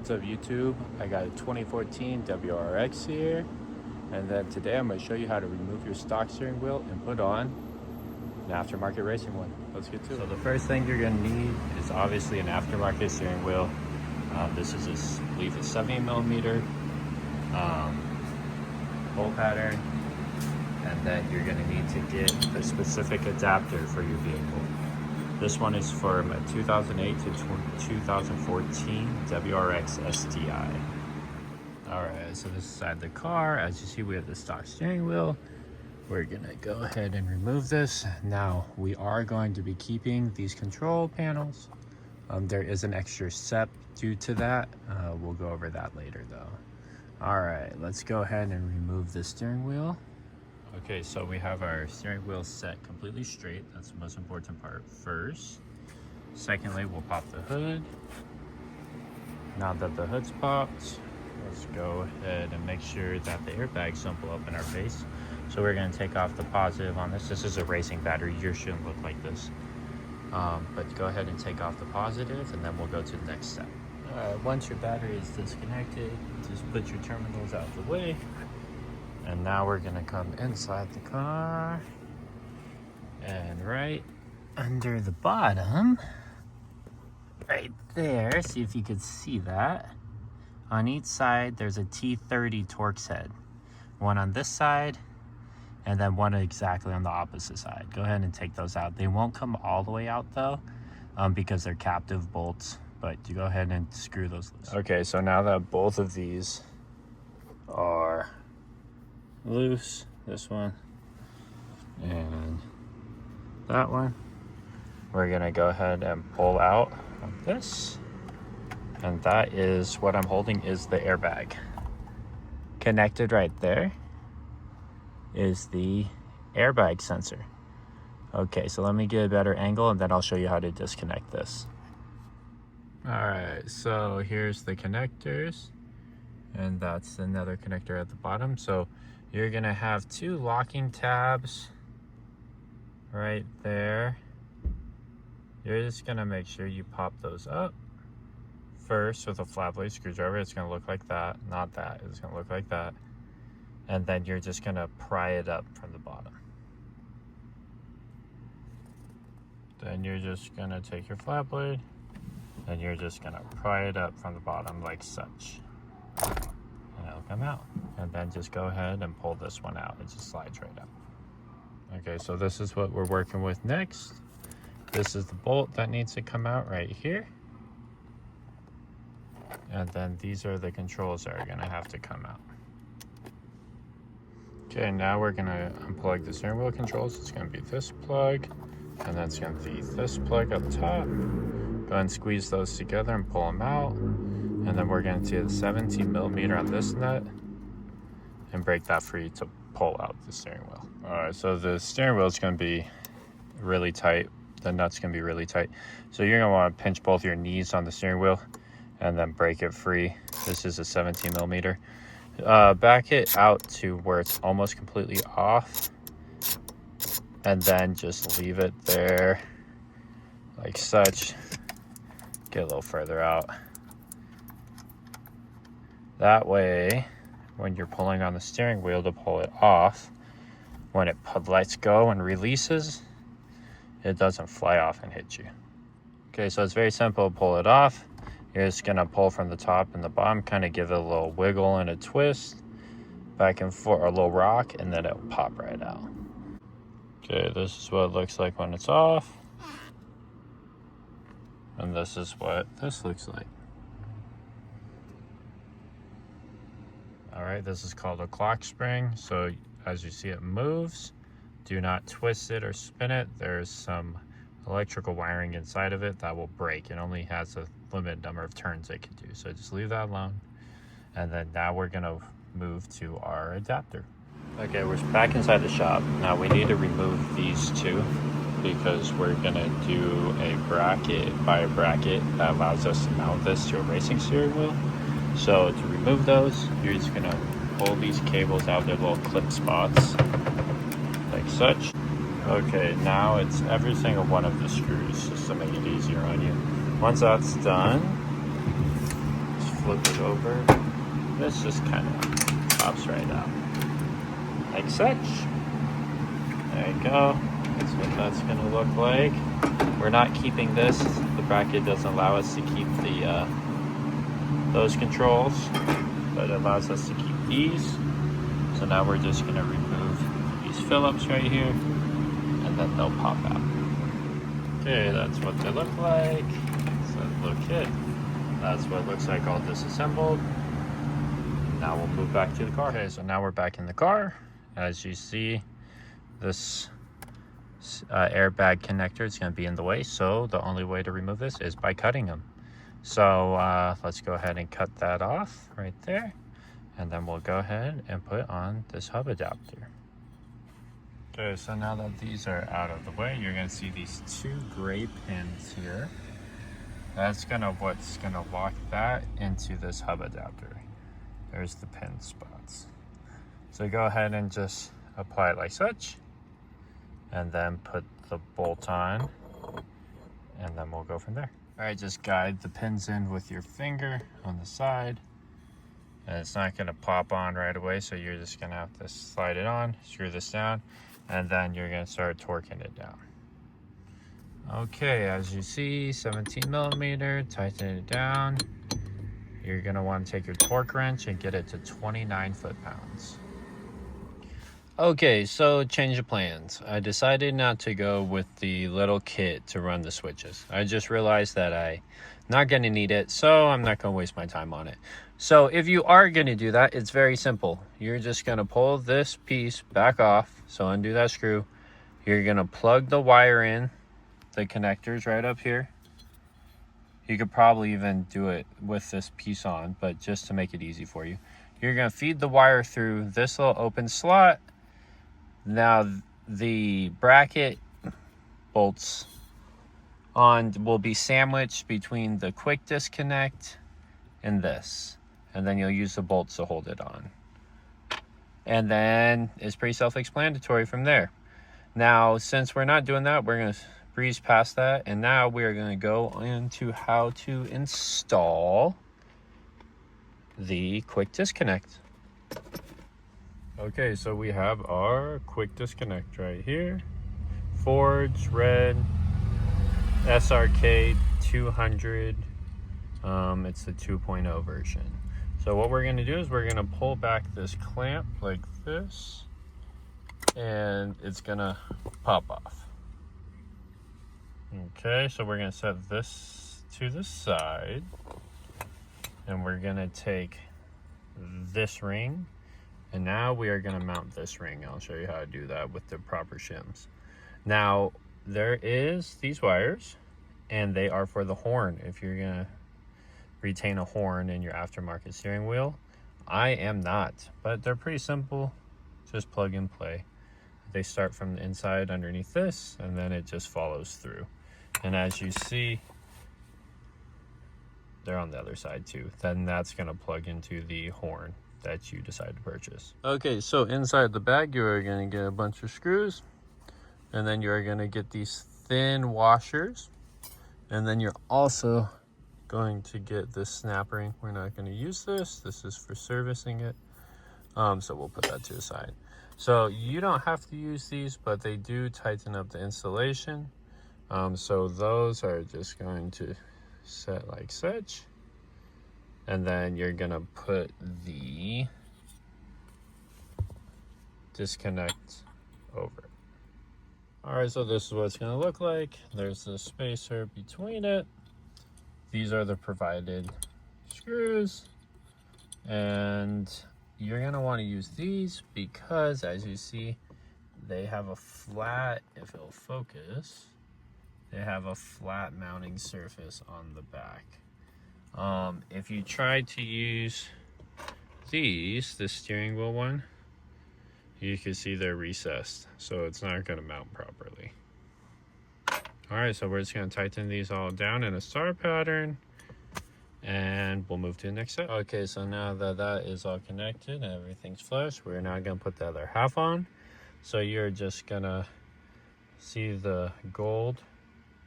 What's up YouTube? I got a 2014 WRX here, and then today I'm going to show you how to remove your stock steering wheel and put on an aftermarket racing one. Let's get to it. So the first thing you're going to need is obviously an aftermarket steering wheel. This is I believe a 70mm bolt pattern, and then you're going to need to get the specific adapter for your vehicle. This one is from a 2008 to 2014 WRX STI. Alright, so this side of the car, as you see, we have the stock steering wheel. We're gonna go ahead and remove this. Now, we are going to be keeping these control panels. There is an extra step due to that. We'll go over that later though. Alright, let's go ahead and remove the steering wheel. Okay, so we have our steering wheel set completely straight. That's the most important part first. Secondly, we'll pop the hood. Now that the hood's popped, let's go ahead and make sure that the airbags don't blow up in our face. So we're going to take off the positive on this. This is a racing battery. Yours shouldn't look like this. But go ahead and take off the positive, and then we'll go to the next step. Once your battery is disconnected, just put your terminals out the way. And now we're gonna come inside the car, and right under the bottom, right there, see if you could see that. On each side, there's a T30 Torx head. One on this side, and then one exactly on the opposite side. Go ahead and take those out. They won't come all the way out though, because they're captive bolts, but you go ahead and screw those loose. Okay, so now that both of these are loose, this one and that one, we're gonna go ahead and pull out of this, and that is what I'm holding is the airbag. Connected right there is the airbag sensor. Okay, so let me get a better angle and then I'll show you how to disconnect this. All right, so here's the connectors, and that's another connector at the bottom. So you're gonna have two locking tabs right there. You're just gonna make sure you pop those up first with a flat blade screwdriver. It's gonna look like that, not that, it's gonna look like that. And then you're just gonna pry it up from the bottom. Then you're just gonna take your flat blade and you're just gonna pry it up from the bottom like such. And it'll come out. And then just go ahead and pull this one out. It just slides right out. Okay, so this is what we're working with next. This is the bolt that needs to come out right here. And then these are the controls that are gonna have to come out. Okay, now we're gonna unplug the steering wheel controls. It's gonna be this plug, and that's gonna be this plug up top. Go ahead and squeeze those together and pull them out. And then we're gonna do the 17mm on this nut and break that free to pull out the steering wheel. All right, so the steering wheel is gonna be really tight. The nut's gonna be really tight. So you're gonna wanna pinch both your knees on the steering wheel and then break it free. This is a 17mm. Back it out to where it's almost completely off, and then just leave it there like such. Get a little further out. That way, when you're pulling on the steering wheel to pull it off, when it lets go and releases, it doesn't fly off and hit you. Okay, so it's very simple. Pull it off. You're just gonna pull from the top and the bottom, kind of give it a little wiggle and a twist, back and forth, a little rock, and then it'll pop right out. Okay, this is what it looks like when it's off. And this is what this looks like. All right, this is called a clock spring. So as you see, it moves. Do not twist it or spin it. There's some electrical wiring inside of it that will break. It only has a limited number of turns it can do. So just leave that alone. And then now we're gonna move to our adapter. Okay, we're back inside the shop. Now we need to remove these two because we're gonna do a bracket by a bracket that allows us to mount this to a racing steering wheel. So to remove those, you're just gonna pull these cables out of their little clip spots, like such. Okay, now it's every single one of the screws, just to make it easier on you. Once that's done, just flip it over, this just kind of pops right out, like such. There you go. That's what that's going to look like. We're not keeping this. The bracket doesn't allow us to keep the those controls, but it allows us to keep these. So now we're just going to remove these Phillips right here, and then they'll pop out. Okay, that's what they look like. So look it. That's what it looks like all disassembled. Now we'll move back to the car. Okay, so now we're back in the car. As you see, this airbag connector is going to be in the way, so the only way to remove this is by cutting them. So let's go ahead and cut that off right there, and then we'll go ahead and put on this hub adapter. Okay, so now that these are out of the way, you're going to see these two gray pins here. That's what's gonna lock that into this hub adapter. There's the pin spots. So go ahead and just apply it like such, and then put the bolt on, and then we'll go from there. All right, just guide the pins in with your finger on the side, and it's not gonna pop on right away, so you're just gonna have to slide it on, screw this down, and then you're gonna start torquing it down. Okay, as you see, 17 millimeter, tighten it down. You're gonna want to take your torque wrench and get it to 29 foot-pounds. Okay, so change of plans. I decided not to go with the little kit to run the switches. I just realized that I'm not gonna need it, so I'm not gonna waste my time on it. So if you are gonna do that, it's very simple. You're just gonna pull this piece back off, so undo that screw. You're gonna plug the wire in, the connectors right up here. You could probably even do it with this piece on, but just to make it easy for you, you're gonna feed the wire through this little open slot. Now the bracket bolts on will be sandwiched between the quick disconnect and this, and then you'll use the bolts to hold it on. And then it's pretty self-explanatory from there. Now, since we're not doing that, we're gonna breeze past that, and now we are going to go into how to install the quick disconnect. Okay, so we have our quick disconnect right here. Forge red SRK 200. It's the 2.0 version. So what we're going to do is we're going to pull back this clamp like this, and it's going to pop off. Okay, so we're going to set this to the side, and we're going to take this ring, and now we are going to mount this ring. I'll show you how to do that with the proper shims. Now, there is these wires, and they are for the horn. If you're going to retain a horn in your aftermarket steering wheel, I am not, but they're pretty simple. Just plug and play. They start from the inside underneath this, and then it just follows through. And as you see, they're on the other side too. Then that's gonna plug into the horn that you decide to purchase. Okay, so inside the bag, you are gonna get a bunch of screws, and then you're gonna get these thin washers, and then you're also going to get this snap ring. We're not gonna use this. This is for servicing it. So we'll put that to the side. So you don't have to use these, but they do tighten up the installation. So those are just going to set like such, and then you're gonna put the disconnect over it. All right, so this is what it's gonna look like. There's the spacer between it. These are the provided screws, and you're gonna want to use these because, as you see, they have a flat, if it'll focus, they have a flat mounting surface on the back. If you try to use these, the steering wheel one, you can see they're recessed, so it's not going to mount properly. All right, so we're just going to tighten these all down in a star pattern, and we'll move to the next step. Okay, so now that that is all connected and everything's flush, we're now going to put the other half on. So you're just going to see the gold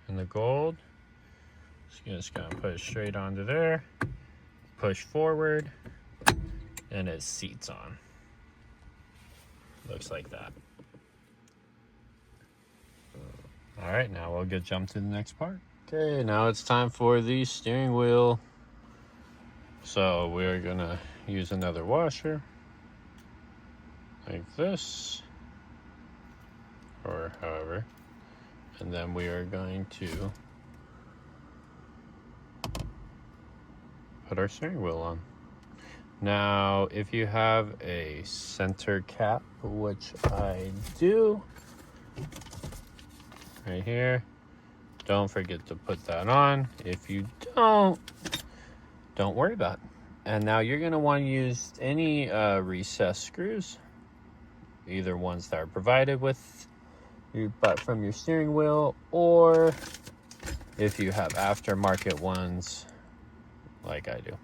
and the gold. Just gonna put it straight onto there, push forward and it seats on. Looks like that. All right, now we'll jump to the next part. Okay, now it's time for the steering wheel. So we're gonna use another washer like this, or however, and then we are going to put our steering wheel on. Now, if you have a center cap, which I do, right here, don't forget to put that on. If you don't worry about it. And now you're going to want to use any recessed screws, either ones that are provided with you but from your steering wheel, or if you have aftermarket ones like I do.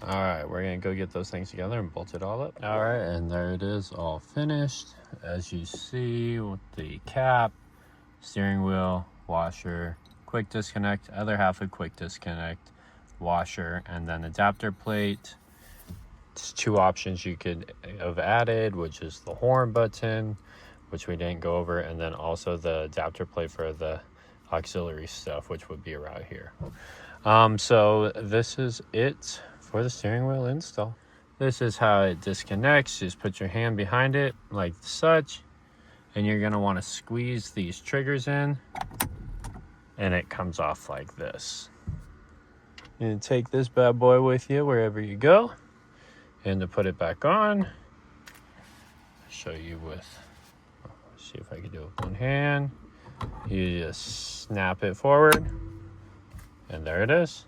All right, we're gonna go get those things together and bolt it all up. All right, and there it is, all finished. As you see, with the cap, steering wheel, washer, quick disconnect, other half of quick disconnect, washer, and then adapter plate. It's two options you could have added, which is the horn button, which we didn't go over, and then also the adapter plate for the auxiliary stuff, which would be around here. So this is it for the steering wheel install. This is how it disconnects. Just put your hand behind it like such, and you're gonna want to squeeze these triggers in, and it comes off like this. You're gonna take this bad boy with you wherever you go, and to put it back on, I'll show you with, see if I can do it with one hand. You just snap it forward, and there it is.